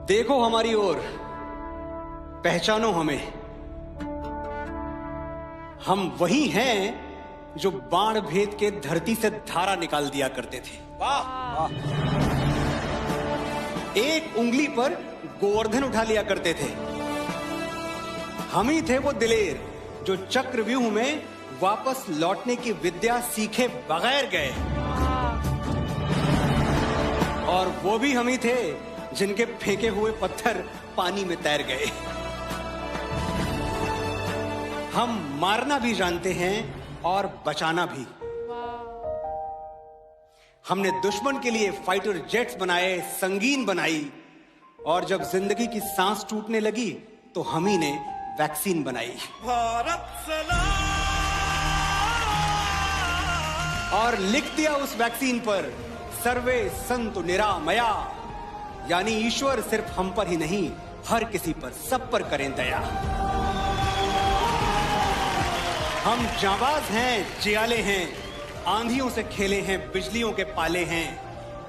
देखो हमारी ओर, पहचानो हमें। हम वही हैं जो बाण भेद के धरती से धारा निकाल दिया करते थे। वाह! एक उंगली पर गोवर्धन उठा लिया करते थे। हम ही थे वो दिलेर जो चक्रव्यूह में वापस लौटने की विद्या सीखे बगैर गए। और वो भी हम ही थे जिनके फेंके हुए पत्थर पानी में तैर गए। हम मारना भी जानते हैं और बचाना भी। हमने दुश्मन के लिए फाइटर जेट्स बनाए, संगीन बनाई, और जब जिंदगी की सांस टूटने लगी तो हम ही ने वैक्सीन बनाई। भारत सलाम! और लिख दिया उस वैक्सीन पर, सर्वे संतु निरामया, यानी ईश्वर सिर्फ हम पर ही नहीं, हर किसी पर, सब पर करें दया। हम जाबाज हैं, जियाले हैं, आंधियों से खेले हैं, बिजलियों के पाले हैं।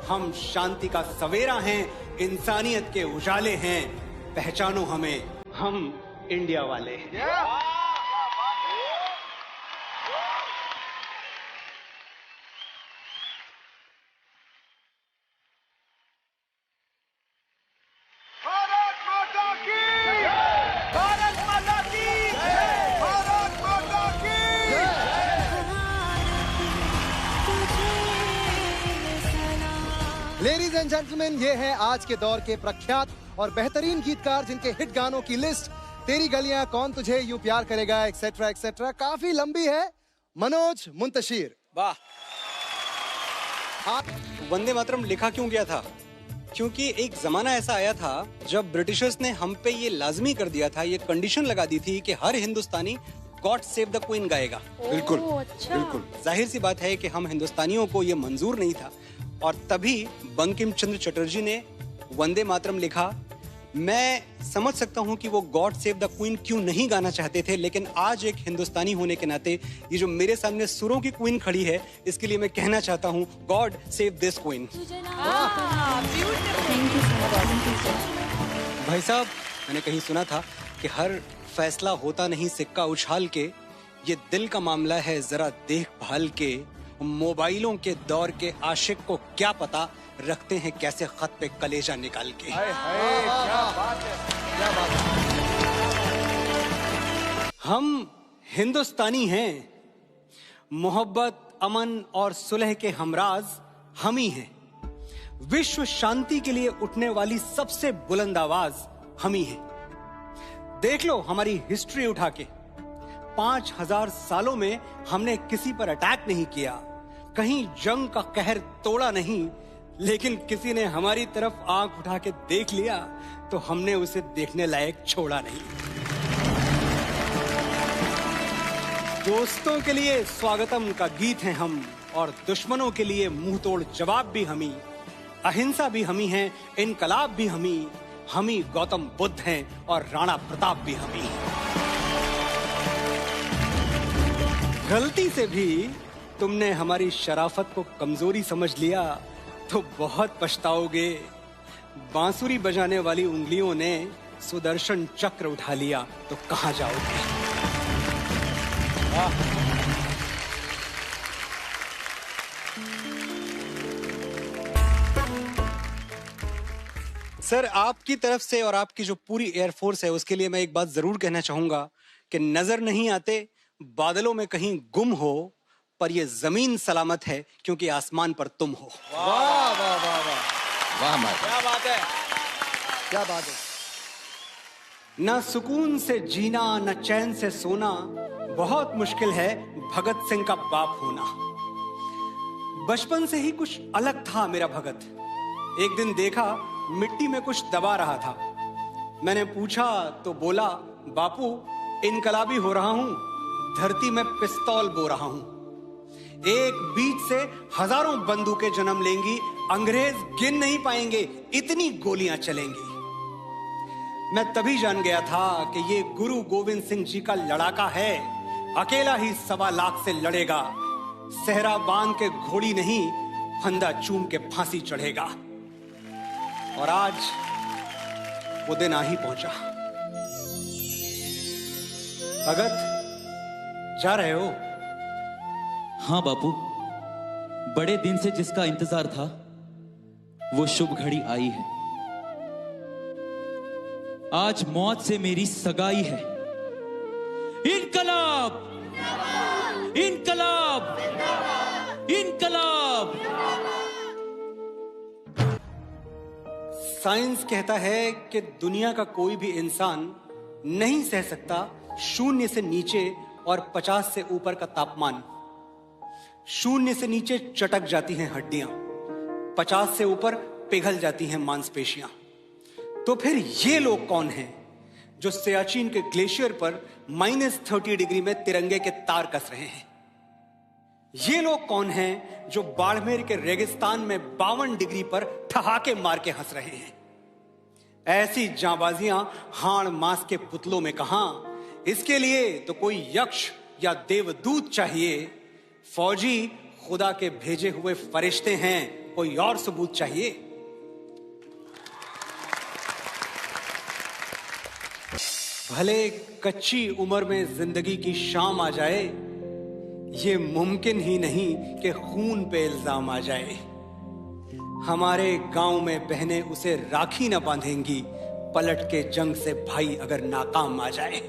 हम शांति का सवेरा हैं, इंसानियत के उजाले हैं। पहचानो हमें, हम इंडिया वाले हैं। लेडीज एंड जेंटलमैन, ये है आज के दौर के प्रख्यात और बेहतरीन गीतकार जिनके हिट गानों की लिस्ट तेरी गलियां, कौन तुझे यूं प्यार करेगा, एक्सेट्रा एक्सेट्रा, काफी लंबी है। मनोज मुंतशिर। वाह! वंदे मातरम लिखा क्यों गया था? क्योंकि एक जमाना ऐसा आया था जब ब्रिटिशर्स ने हम पे ये लाजमी कर दिया था, ये कंडीशन लगा दी थी कि हर हिंदुस्तानी गॉड सेव द क्वीन गाएगा। बिल्कुल, अच्छा। बिल्कुल जाहिर सी बात है कि हम हिंदुस्तानियों को ये मंजूर नहीं था, और तभी बंकिम चंद्र चटर्जी ने वंदे मातरम लिखा। मैं समझ सकता हूं कि वो गॉड सेव द क्वीन क्यों नहीं गाना चाहते थे, लेकिन आज एक हिंदुस्तानी होने के नाते ये जो मेरे सामने सुरों की क्वीन खड़ी है, इसके लिए मैं कहना चाहता हूं, गॉड सेव दिस क्वीन। भाई साहब, मैंने कहीं सुना था कि हर फैसला होता नहीं सिक्का उछाल के, ये दिल का मामला है जरा देखभाल के। मोबाइलों के दौर के आशिक को क्या पता रखते हैं कैसे खत पे कलेजा निकाल के। क्या बात है, क्या बात है। हम हिंदुस्तानी हैं, मोहब्बत, अमन और सुलह के हमराज हम ही हैं। विश्व शांति के लिए उठने वाली सबसे बुलंद आवाज हम ही हैं। देख लो हमारी हिस्ट्री उठा के, 5000 सालों में हमने किसी पर अटैक नहीं किया, कहीं जंग का कहर तोड़ा नहीं, लेकिन किसी ने हमारी तरफ आंख उठा के देख लिया तो हमने उसे देखने लायक छोड़ा नहीं। दोस्तों के लिए स्वागतम का गीत हैं हम, और दुश्मनों के लिए मुंह तोड़ जवाब भी हम ही, अहिंसा भी हम ही हैं, इनकलाब भी हम ही गौतम बुद्ध हैं, और राणा प्रताप भी हम ही। गलती से भी तुमने हमारी शराफत को कमजोरी समझ लिया तो बहुत पछताओगे। बांसुरी बजाने वाली उंगलियों ने सुदर्शन चक्र उठा लिया तो कहां जाओगे। सर, आपकी तरफ से और आपकी जो पूरी एयरफोर्स है उसके लिए मैं एक बात जरूर कहना चाहूंगा कि नजर नहीं आते, बादलों में कहीं गुम हो, पर ये जमीन सलामत है क्योंकि आसमान पर तुम हो। वाह वाह वाह वाह वाह, क्या बात है, क्या बात है। न सुकून से जीना, न चैन से सोना, बहुत मुश्किल है भगत सिंह का बाप होना। बचपन से ही कुछ अलग था मेरा भगत। एक दिन देखा मिट्टी में कुछ दबा रहा था। मैंने पूछा तो बोला, बापू इनकलाबी हो रहा हूं, धरती में पिस्तौल बो रहा हूं। एक बीज से हजारों बंदूकें जन्म लेंगी, अंग्रेज गिन नहीं पाएंगे, इतनी गोलियां चलेंगी। मैं तभी जान गया था कि ये गुरु गोविंद सिंह जी का लड़ाका है, अकेला ही 1.25 लाख से लड़ेगा। सहरा बांध के घोड़ी नहीं, फंदा चूम के फांसी चढ़ेगा। और आज वो दिन आ ही पहुंचा। भगत, जा रहे हो? हाँ बापू, बड़े दिन से जिसका इंतजार था वो शुभ घड़ी आई है। आज मौत से मेरी सगाई है। इनकलाब! इनकलाब! इनकलाब! साइंस कहता है कि दुनिया का कोई भी इंसान नहीं सह सकता 0 से नीचे और 50 से ऊपर का तापमान। 0 से नीचे चटक जाती हैं हड्डियां, 50 से ऊपर पिघल जाती हैं मांसपेशियां। तो फिर ये लोग कौन हैं जो सियाचिन के ग्लेशियर पर -30 डिग्री में तिरंगे के तार कस रहे हैं? ये लोग कौन हैं जो बाड़मेर के रेगिस्तान में 52 डिग्री पर ठहाके मार के हंस रहे हैं? ऐसी जांबाजियां हाड़ मांस के पुतलों में कहां? इसके लिए तो कोई यक्ष या देवदूत चाहिए। फौजी खुदा के भेजे हुए फरिश्ते हैं, कोई और सबूत चाहिए। भले कच्ची उम्र में जिंदगी की शाम आ जाए, ये मुमकिन ही नहीं कि खून पे इल्जाम आ जाए। हमारे गांव में बहनें उसे राखी न बांधेंगी, पलट के जंग से भाई अगर नाकाम आ जाए।